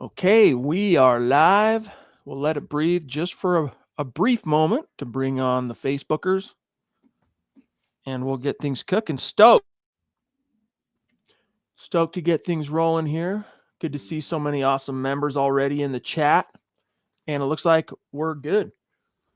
Okay, we are live. We'll let it breathe just for a brief moment to bring on the Facebookers, and we'll get things cooking. Stoked to get things rolling here. Good to see so many awesome members already in the chat, and it looks like we're good.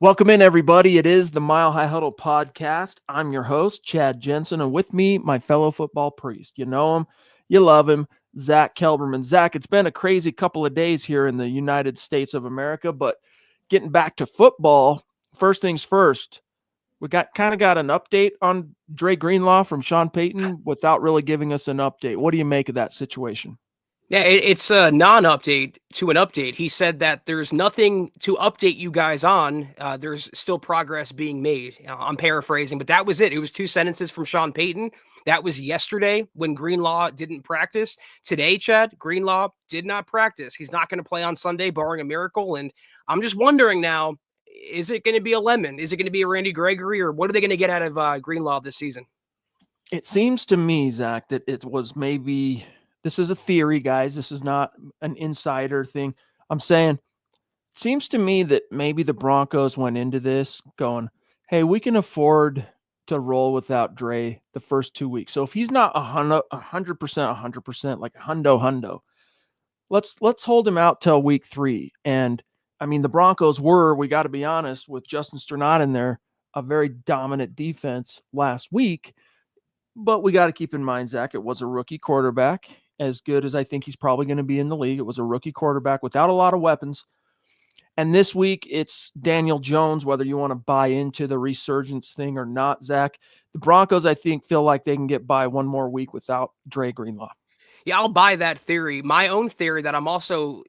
Welcome in, everybody. It is the Mile High Huddle podcast. I'm your host, Chad Jensen, and with me, my fellow football priest. You know him, you love him, Zack Kelberman. Zack, it's been a crazy couple of days here in the United States of America, but getting back to football, first things first, we got an update on Dre Greenlaw from Sean Payton without really giving us an update. What do you make of that situation? Yeah, it's a non-update to an update. He said that there's nothing to update you guys on. There's still progress being made. I'm paraphrasing, but that was it. It was two sentences from Sean Payton. That was yesterday when Greenlaw didn't practice. Today, Chad, Greenlaw did not practice. He's not going to play on Sunday, barring a miracle. And I'm just wondering now, is it going to be a Lemon? Is it going to be a Randy Gregory? Or what are they going to get out of Greenlaw this season? It seems to me, Zack, that it was maybe... This is a theory, guys. This is not an insider thing. I'm saying it seems to me that maybe the Broncos went into this going, hey, we can afford to roll without Dre the first 2 weeks. So if he's not 100%, like hundo, let's hold him out till week 3. And I mean, the Broncos were, we got to be honest, with Justin Sternat in there, a very dominant defense last week. But we got to keep in mind, Zack, it was a rookie quarterback. As good as I think he's probably going to be in the league. It was a rookie quarterback without a lot of weapons. And this week, it's Daniel Jones, whether you want to buy into the resurgence thing or not, Zack. The Broncos, I think, feel like they can get by one more week without Dre Greenlaw. Yeah, I'll buy that theory. My own theory that I'm also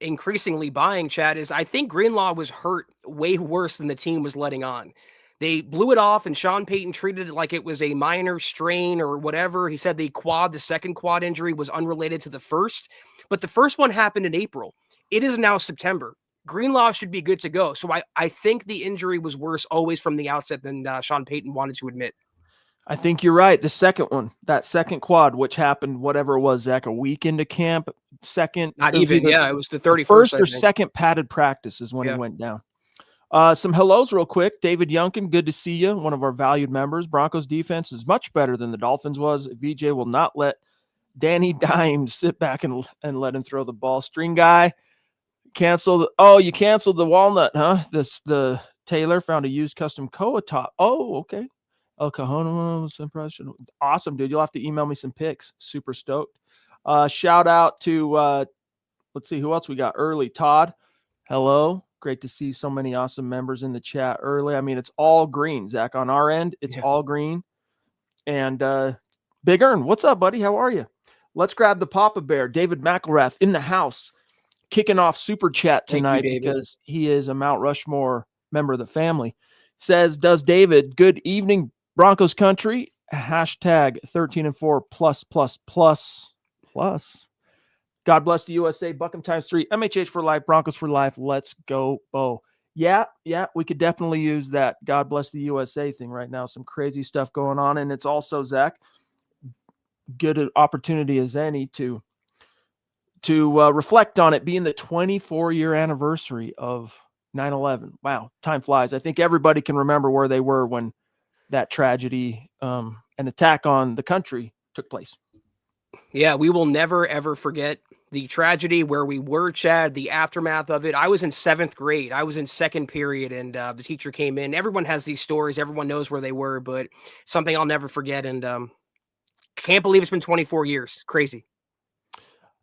increasingly buying, Chad, is I think Greenlaw was hurt way worse than the team was letting on. They blew it off, and Sean Payton treated it like it was a minor strain or whatever. He said the second quad injury was unrelated to the first, but the first one happened in April. It is now September. Greenlaw should be good to go. So I think the injury was worse always from the outset than Sean Payton wanted to admit. I think you're right. The second one, that second quad, which happened, whatever it was, Zack, a week into camp, Not even, yeah, it was the 31st. First or second padded practice is when he went down. Some hellos real quick. David Yunkin, good to see you. One of our valued members. Broncos defense is much better than the Dolphins was. VJ will not let Danny Dimes sit back and let him throw the ball. String guy canceled. Oh, you canceled the walnut, huh? The Taylor found a used custom Koa top. Oh, okay. El Cajono impression. Awesome, dude. You'll have to email me some pics. Super stoked. Shout out to let's see who else we got early. Todd. Hello. Great to see so many awesome members in the chat early. I mean, it's all green, Zack. On our end, it's all green. And Big Earn, what's up, buddy? How are you? Let's grab the Papa Bear. David McElrath in the house, kicking off Super Chat tonight because he is a Mount Rushmore member of the family. Says, does David, good evening, Broncos country, hashtag 13-4 plus. God bless the USA, Buckham ×3, MHH for life, Broncos for life. Let's go, Bo. Yeah, we could definitely use that God bless the USA thing right now. Some crazy stuff going on. And it's also, Zack, good opportunity as any to reflect on it being the 24-year anniversary of 9/11. Wow, time flies. I think everybody can remember where they were when that tragedy, an attack on the country took place. Yeah, we will never, ever forget the tragedy where we were, Chad, the aftermath of it. I was in 7th grade. I was in second period, and the teacher came in. Everyone has these stories. Everyone knows where they were, but something I'll never forget. And can't believe it's been 24 years. Crazy.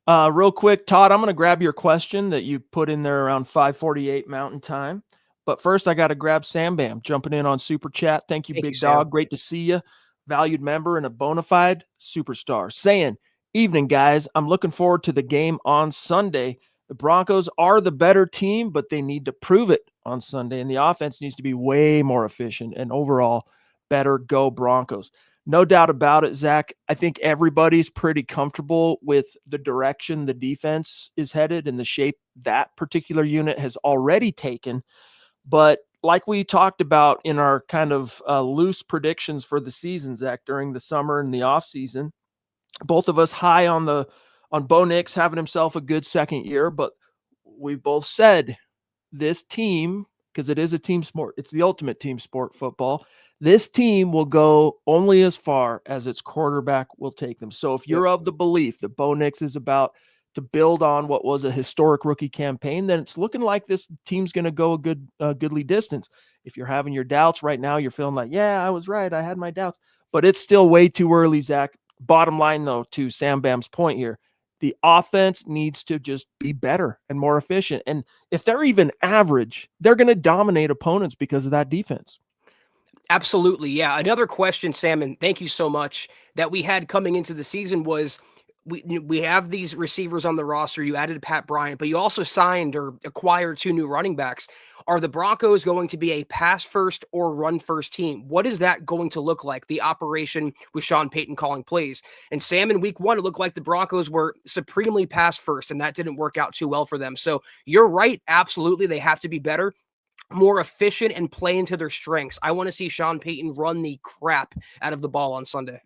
Real quick, Todd, I'm going to grab your question that you put in there around 5:48 Mountain Time. But first, I got to grab Sam Bam jumping in on Super Chat. Thank you, Big Dog. Great to see you. Valued member and a bona fide superstar. Saying, evening, guys. I'm looking forward to the game on Sunday. The Broncos are the better team, but they need to prove it on Sunday. And the offense needs to be way more efficient and overall better. Go Broncos. No doubt about it, Zack. I think everybody's pretty comfortable with the direction the defense is headed and the shape that particular unit has already taken. But like we talked about in our kind of loose predictions for the season, Zack, during the summer and the offseason, both of us high on the on Bo Nix having himself a good second year, but we both said this team, because it is a team sport, it's the ultimate team sport, football. This team will go only as far as its quarterback will take them. So if you're of the belief that Bo Nix is about to build on what was a historic rookie campaign, then it's looking like this team's going to go a goodly distance. If you're having your doubts right now, you're feeling like, yeah, I was right, I had my doubts, but it's still way too early, Zach. Bottom line, though, to Sam Bam's point here, the offense needs to just be better and more efficient. And if they're even average, they're going to dominate opponents because of that defense. Absolutely. Yeah. Another question, Sam, and thank you so much, that we had coming into the season was we have these receivers on the roster. You added Pat Bryant, but you also signed or acquired 2 new running backs. Are the Broncos going to be a pass first or run first team? What is that going to look like? The operation with Sean Payton calling plays. And Sam, in week 1, it looked like the Broncos were supremely pass first, and that didn't work out too well for them. So you're right. Absolutely. They have to be better, more efficient, and play into their strengths. I want to see Sean Payton run the crap out of the ball on Sunday.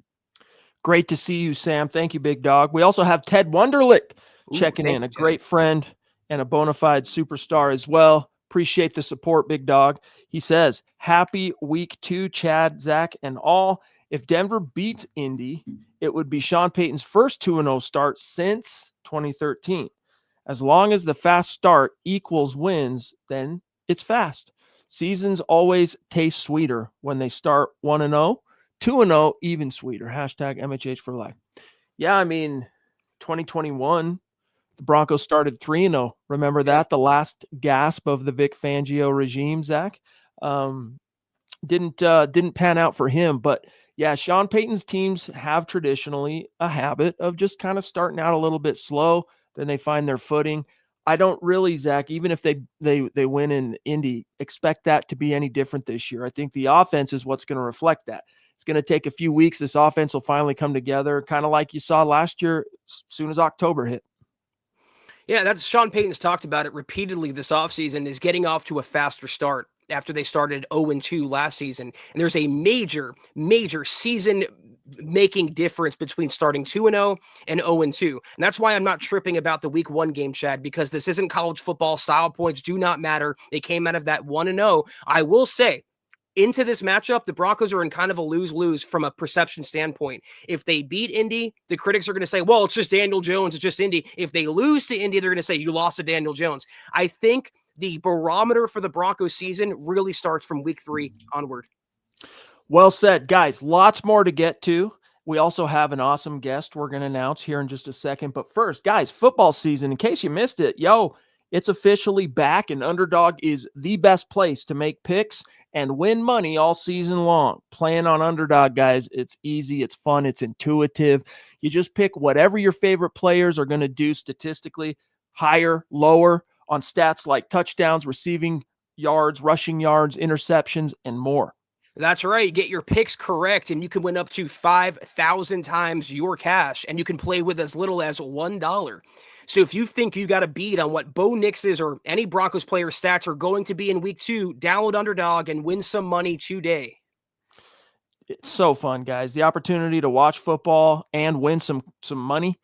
Great to see you, Sam. Thank you, big dog. We also have Ted Wunderlich checking in, a great friend and a bona fide superstar as well. Appreciate the support, big dog. He says, happy week 2, Chad, Zach, and all. If Denver beats Indy, it would be Sean Payton's first 2-0 start since 2013. As long as the fast start equals wins, then it's fast. Seasons always taste sweeter when they start 1-0. 2-0, even sweeter. Hashtag MHH for life. Yeah, I mean, 2021, the Broncos started 3-0. Remember that? The last gasp of the Vic Fangio regime, Zach. Didn't pan out for him. But yeah, Sean Payton's teams have traditionally a habit of just kind of starting out a little bit slow. Then they find their footing. I don't really, Zach, even if they win in Indy, expect that to be any different this year. I think the offense is what's going to reflect that. It's going to take a few weeks. This offense will finally come together, kind of like you saw last year as soon as October hit. Yeah, that's Sean Payton's talked about it repeatedly this offseason, is getting off to a faster start after they started 0-2 last season. And there's a major season-making difference between starting 2-0 and 0-2. And that's why I'm not tripping about the week 1 game, Chad, because this isn't college football. Style points do not matter. They came out of that 1-0. I will say, into this matchup, the Broncos are in kind of a lose-lose from a perception standpoint. If they beat Indy, the critics are going to say, well, it's just Daniel Jones, it's just Indy. If they lose to Indy, they're going to say, you lost to Daniel Jones. I think the barometer for the Broncos season really starts from week 3 onward. Well said, guys. Lots more to get to. We also have an awesome guest we're going to announce here in just a second. But first, guys, football season, in case you missed it, it's officially back, and Underdog is the best place to make picks and win money all season long. Playing on Underdog, guys, it's easy, it's fun, it's intuitive. You just pick whatever your favorite players are going to do statistically, higher, lower, on stats like touchdowns, receiving yards, rushing yards, interceptions, and more. That's right. Get your picks correct, and you can win up to 5,000 times your cash, and you can play with as little as $1. So if you think you got a beat on what Bo Nix's or any Broncos player stats are going to be in week 2, download Underdog and win some money today. It's so fun, guys. The opportunity to watch football and win some money.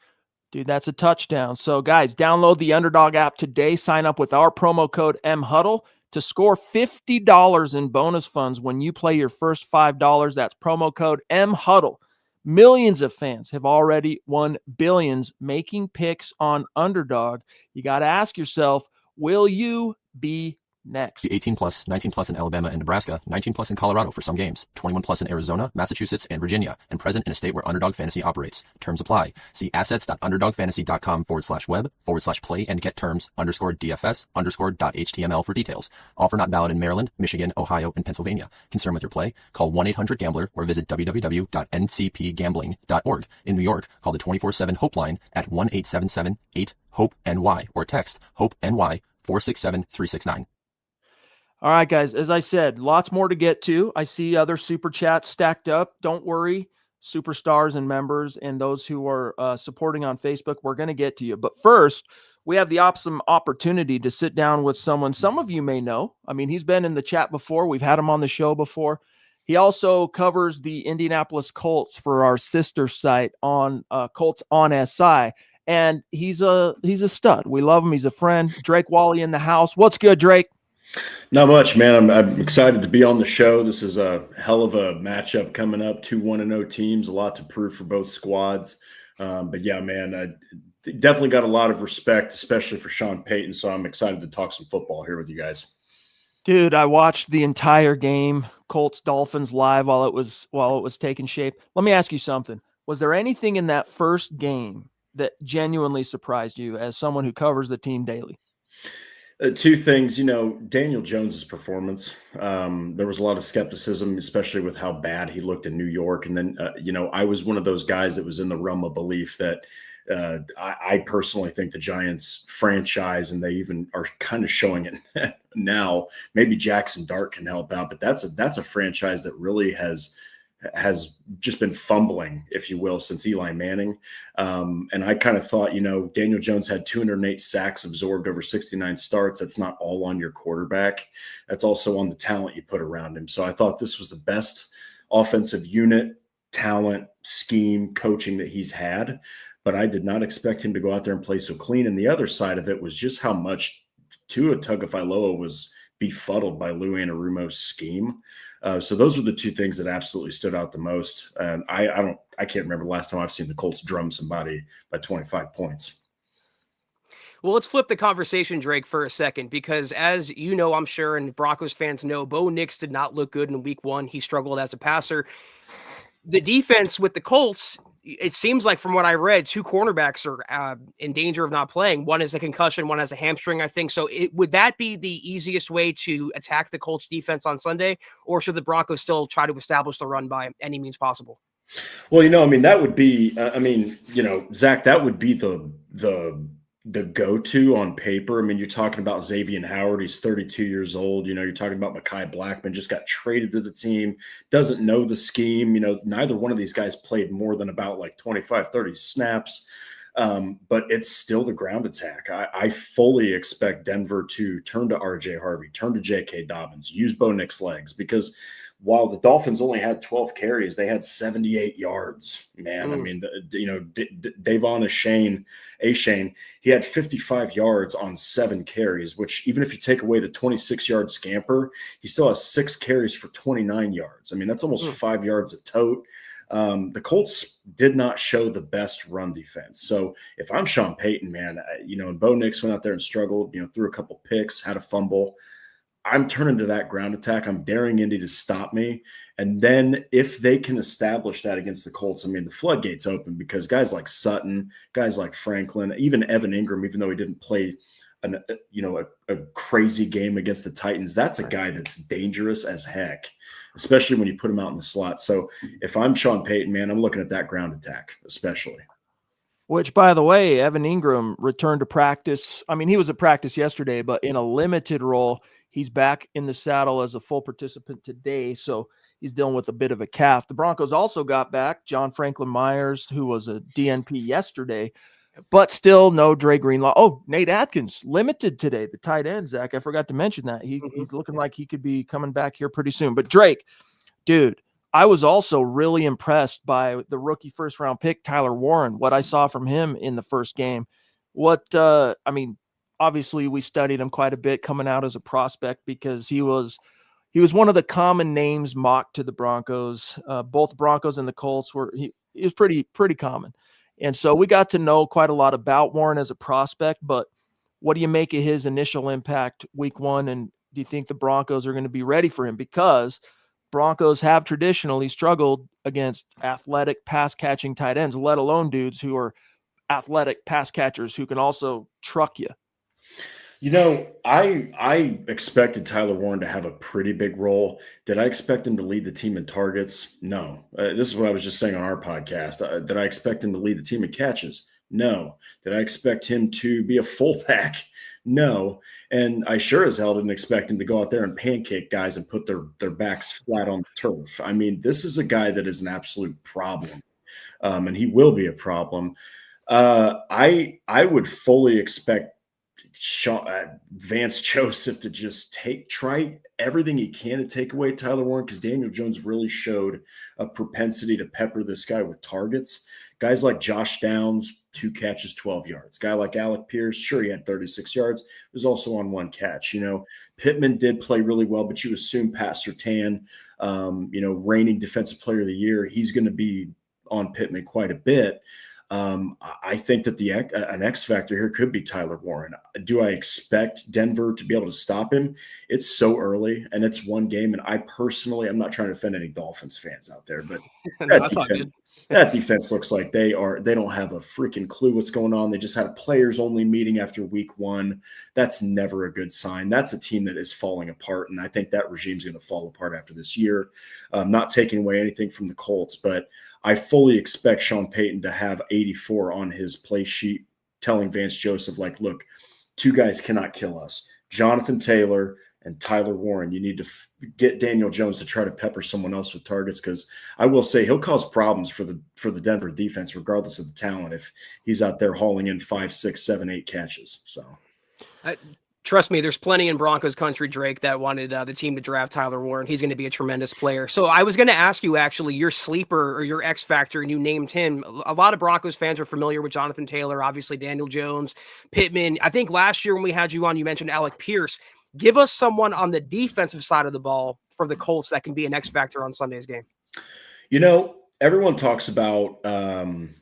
Dude, that's a touchdown. So, guys, download the Underdog app today. Sign up with our promo code MHuddle to score $50 in bonus funds when you play your first $5. That's promo code MHuddle. Millions of fans have already won billions making picks on Underdog. You got to ask yourself, will you be next? 18 plus, 19 plus in Alabama and Nebraska, 19 plus in Colorado for some games, 21 plus in Arizona, Massachusetts, and Virginia, and present in a state where Underdog Fantasy operates. Terms apply. See assets.underdogfantasy.com/web/play and get terms _DFS_.html for details. Offer not valid in Maryland, Michigan, Ohio, and Pennsylvania. Concerned with your play? Call 1-800-GAMBLER or visit www.ncpgambling.org. In New York, call the 24/7 Hope line at 1-877-8-HOPE-NY or text HOPE-NY 467-369. All right, guys, as I said, lots more to get to. I see other super chats stacked up. Don't worry, superstars and members and those who are supporting on Facebook, we're going to get to you. But first, we have the awesome opportunity to sit down with someone some of you may know. I mean, he's been in the chat before. We've had him on the show before. He also covers the Indianapolis Colts for our sister site on Colts on SI. and he's a stud. We love him. He's a friend. Drake Wally in the house. What's good, Drake? Not much, man. I'm excited to be on the show. This is a hell of a matchup coming up. 2 1-0 teams, a lot to prove for both squads. But yeah, man, I definitely got a lot of respect, especially for Sean Payton. So I'm excited to talk some football here with you guys. Dude, I watched the entire game, Colts Dolphins live while it was taking shape. Let me ask you something. Was there anything in that first game that genuinely surprised you as someone who covers the team daily? 2 things, Daniel Jones's performance. There was a lot of skepticism, especially with how bad he looked in New York. And then, I was one of those guys that was in the realm of belief that I personally think the Giants franchise, and they even are kind of showing it now. Maybe Jackson Dart can help out, but that's a franchise that really has just been fumbling, if you will, since Eli Manning. And I kind of thought, Daniel Jones had 208 sacks absorbed over 69 starts. That's not all on your quarterback. That's also on the talent you put around him. So I thought this was the best offensive unit, talent, scheme, coaching that he's had. But I did not expect him to go out there and play so clean. And the other side of it was just how much Tua Tagovailoa was befuddled by Lou Anarumo's scheme. So those were the 2 things that absolutely stood out the most. And I can't remember the last time I've seen the Colts drum somebody by 25 points. Well, let's flip the conversation, Drake, for a second, because as you know, I'm sure, and Broncos fans know, Bo Nix did not look good in week 1. He struggled as a passer. The defense with the Colts, it seems like from what I read, 2 cornerbacks are in danger of not playing. One is a concussion, one has a hamstring, I think. So would that be the easiest way to attack the Colts defense on Sunday, or should the Broncos still try to establish the run by any means possible? Well, that would be, Zach, that would be the go-to on paper. You're talking about Xavier Howard. He's 32 years old. You're talking about Mekhi Blackman, just got traded to the team, doesn't know the scheme. Neither one of these guys played more than about 25, 30 snaps. But it's still the ground attack. I fully expect Denver to turn to RJ Harvey, turn to J.K. Dobbins, use Bo Nix legs, because while the Dolphins only had 12 carries, they had 78 yards, man. Davon Achane, he had 55 yards on 7 carries, which even if you take away the 26-yard scamper, he still has 6 carries for 29 yards. That's almost 5 yards a tote. The Colts did not show the best run defense. So if I'm Sean Payton, man, and Bo Nix went out there and struggled, threw a couple picks, had a fumble, I'm turning to that ground attack. I'm daring Indy to stop me. And then if they can establish that against the Colts, the floodgates open, because guys like Sutton, guys like Franklin, even Evan Engram, even though he didn't play a crazy game against the Titans, that's a guy that's dangerous as heck, especially when you put him out in the slot. So if I'm Sean Payton, man, I'm looking at that ground attack, especially. Which, by the way, Evan Engram returned to practice. He was at practice yesterday, but in a limited role. He's back in the saddle as a full participant today, so he's dealing with a bit of a calf. The Broncos also got back John Franklin Myers, who was a DNP yesterday, but still no Dre Greenlaw. Oh, Nate Atkins, limited today, the tight end, Zach. I forgot to mention that. He's looking like he could be coming back here pretty soon. But Drake, dude, I was also really impressed by the rookie first-round pick, Tyler Warren, what I saw from him in the first game. Obviously, we studied him quite a bit coming out as a prospect because he was one of the common names mocked to the Broncos. Both Broncos and the Colts he was pretty common. And so we got to know quite a lot about Warren as a prospect, but what do you make of his initial impact week 1? And do you think the Broncos are going to be ready for him? Because Broncos have traditionally struggled against athletic pass catching tight ends, let alone dudes who are athletic pass catchers who can also truck you. I expected Tyler Warren to have a pretty big role. Did I expect him to lead the team in targets? No. This is what I was just saying on our podcast. Did I expect him to lead the team in catches? No. Did I expect him to be a fullback? No. And I sure as hell didn't expect him to go out there and pancake guys and put their backs flat on the turf. this is a guy that is an absolute problem, and he will be a problem. I would fully expect Vance Joseph to just try everything he can to take away Tyler Warren, because Daniel Jones really showed a propensity to pepper this guy with targets. Guys like Josh Downs, 2 catches, 12 yards. Guy like Alec Pierce, sure, he had 36 yards. Was also on 1 catch. Pittman did play really well, but you assume Pat Surtain, reigning defensive player of the year, he's going to be on Pittman quite a bit. I think that an X factor here could be Tyler Warren. Do I expect Denver to be able to stop him? It's so early, and it's one game. And I personally, I'm not trying to offend any Dolphins fans out there, but that defense looks like they don't have a freaking clue what's going on. They just had a players-only meeting after week 1. That's never a good sign. That's a team that is falling apart, and I think that regime's going to fall apart after this year. Not taking away anything from the Colts, but I fully expect Sean Payton to have 84 on his play sheet, telling Vance Joseph, look, 2 guys cannot kill us. Jonathan Taylor and Tyler Warren. You need to get Daniel Jones to try to pepper someone else with targets, because I will say he'll cause problems for the Denver defense, regardless of the talent, if he's out there hauling in 5, 6, 7, 8 catches. So. Trust me, there's plenty in Broncos country, Drake, that wanted the team to draft Tyler Warren. He's going to be a tremendous player. So I was going to ask you, actually, your sleeper or your X factor, and you named him. A lot of Broncos fans are familiar with Jonathan Taylor, obviously Daniel Jones, Pittman. I think last year when we had you on, you mentioned Alec Pierce. Give us someone on the defensive side of the ball for the Colts that can be an X factor on Sunday's game. Everyone talks about Leatu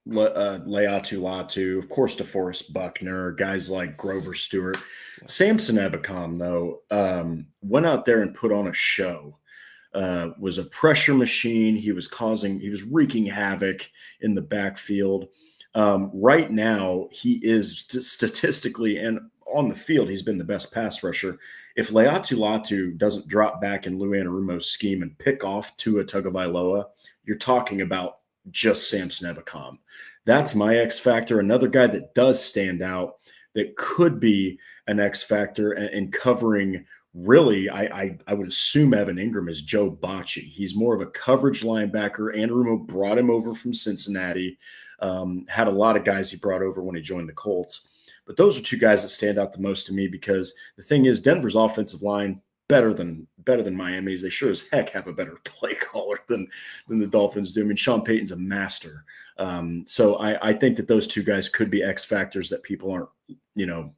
Latu, of course, DeForest Buckner, guys like Grover Stewart. Samson Ebukam, though, went out there and put on a show. Was a pressure machine. He was wreaking havoc in the backfield. Right now, he is statistically and on the field, he's been the best pass rusher. If Leatu Latu doesn't drop back in Lou Anarumo's scheme and pick off Tua Tagovailoa, you're talking about just Samson Ebukam. That's my X factor. Another guy that does stand out that could be an X factor and covering, really, I would assume Evan Engram is Joe Bocci. He's more of a coverage linebacker. Anarumo brought him over from Cincinnati. Had a lot of guys he brought over when he joined the Colts. But those are 2 guys that stand out the most to me, because the thing is, Denver's offensive line better than Miami's. They sure as heck have a better play caller than the Dolphins do. I mean, Sean Payton's a master. So I think that those 2 guys could be X factors that people aren't,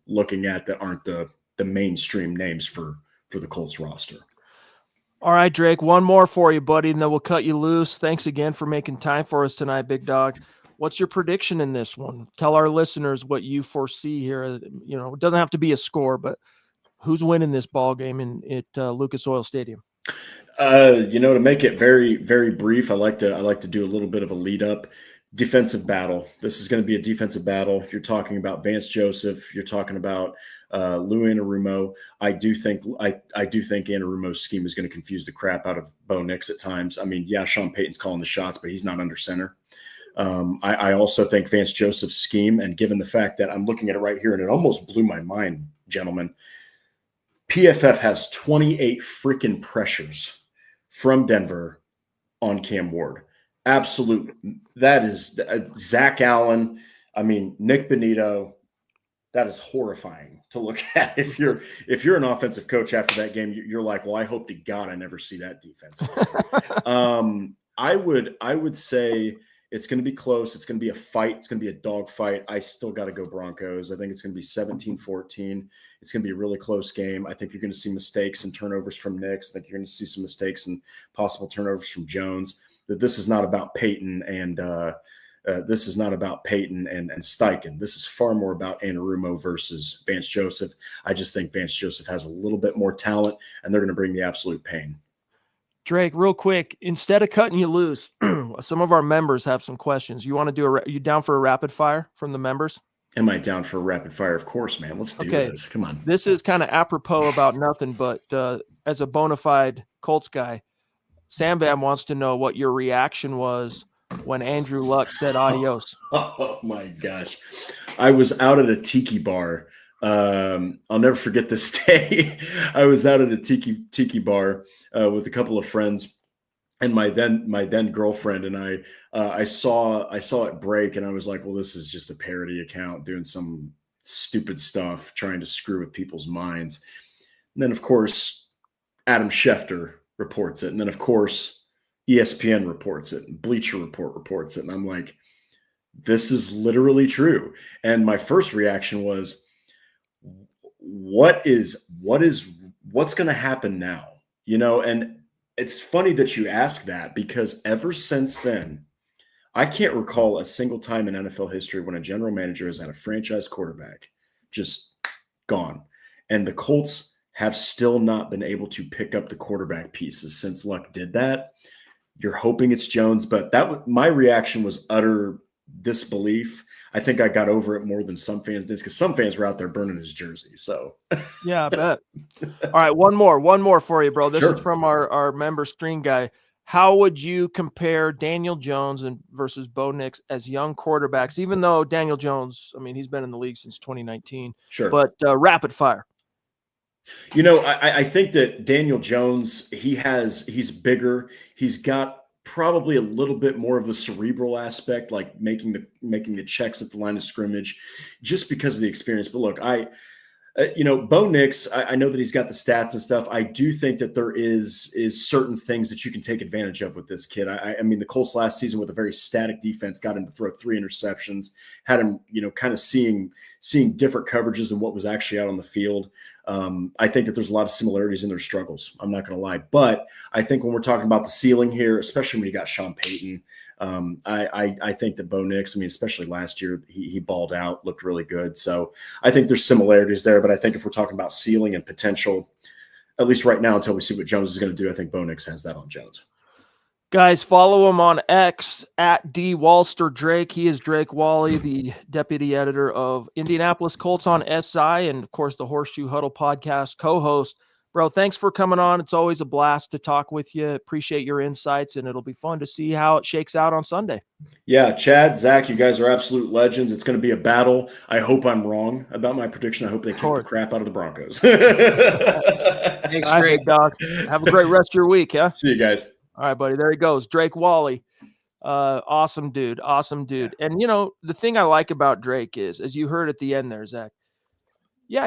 looking at, that aren't the mainstream names for the Colts roster. All right, Drake, one more for you, buddy, and then we'll cut you loose. Thanks again for making time for us tonight, big dog. What's your prediction in this one? Tell our listeners what you foresee here. It doesn't have to be a score, but who's winning this ball game at Lucas Oil Stadium? To make it very, very brief, I like to do a little bit of a lead up. Defensive battle. This is going to be a defensive battle. You're talking about Vance Joseph. You're talking about Lou Anarumo. I do think Anarumo's scheme is going to confuse the crap out of Bo Nix at times. I mean, yeah, Sean Payton's calling the shots, but he's not under center. I also think Vance Joseph's scheme, and given the fact that I'm looking at it right here, and it almost blew my mind, gentlemen, PFF has 28 freaking pressures from Denver on Cam Ward. Absolute. That is Zach Allen. I mean, Nick Bonito. That is horrifying to look at. If you're an offensive coach after that game, you're like, well, I hope to God I never see that defense. I would say it's going to be close. It's going to be a fight. It's going to be a dog fight. I still got to go Broncos. I think it's going to be 17-14. It's going to be a really close game. I think you're going to see mistakes and turnovers from Nix. I think you're going to see some mistakes and possible turnovers from Jones. That this is not about Peyton and Steichen. This is far more about Anarumo versus Vance Joseph. I just think Vance Joseph has a little bit more talent, and they're going to bring the absolute pain. Drake, real quick, instead of cutting you loose, some of our members have some questions. You want to do you down for a rapid fire from the members? Am I down for a rapid fire? Of course, man. Let's do this. Come on. This is kind of apropos about nothing, but as a bona fide Colts guy, Sam Bam wants to know what your reaction was when Andrew Luck said adios. Oh my gosh. I was out at a tiki bar. I'll never forget this day. I was out at a tiki bar with a couple of friends, and my then girlfriend and I saw it break, and I was like, well, this is just a parody account doing some stupid stuff, trying to screw with people's minds. And then, of course, Adam Schefter reports it. And then, of course, ESPN reports it, and Bleacher Report reports it, and I'm like, this is literally true. And my first reaction was, what's going to happen now? And it's funny that you ask that, because ever since then, I can't recall a single time in NFL history when a general manager has had a franchise quarterback just gone. And the Colts have still not been able to pick up the quarterback pieces since Luck did that. You're hoping it's Jones, but my reaction was utter disbelief. I think I got over it more than some fans did, because some fans were out there burning his jersey. So yeah, I bet. All right, one more for you, bro. This Sure. is from our member stream guy. How would you compare Daniel Jones versus Bo Nix as young quarterbacks? Even though Daniel Jones, I mean, he's been in the league since 2019. Sure. But rapid fire. I think that Daniel Jones, he's bigger. He's got probably a little bit more of the cerebral aspect, like making the checks at the line of scrimmage, just because of the experience. But look, Bo Nix, I know that he's got the stats and stuff. I do think that there is certain things that you can take advantage of with this kid. I mean, the Colts last season with a very static defense got him to throw 3 interceptions, had him, kind of seeing different coverages than what was actually out on the field. I think that there's a lot of similarities in their struggles. I'm not going to lie. But I think when we're talking about the ceiling here, especially when you got Sean Payton, I think that Bo Nix, I mean, especially last year, he balled out, looked really good. So I think there's similarities there. But I think if we're talking about ceiling and potential, at least right now, until we see what Jones is going to do, I think Bo Nix has that on Jones. Guys, follow him on X at @DWalsterDrake. He is Drake Wally, the deputy editor of Indianapolis Colts on SI, and of course the Horseshoe Huddle podcast co-host. Bro, thanks for coming on. It's always a blast to talk with you. Appreciate your insights, and it'll be fun to see how it shakes out on Sunday. Yeah, Chad, Zach, you guys are absolute legends. It's going to be a battle. I hope I'm wrong about my prediction. I hope they kick the crap out of the Broncos. Thanks, Drake. Dog. Have a great rest of your week, huh? See you guys. All right, buddy. There he goes. Drake Wally. Awesome dude. Awesome dude. Yeah. And, the thing I like about Drake is, as you heard at the end there, Zach, yeah,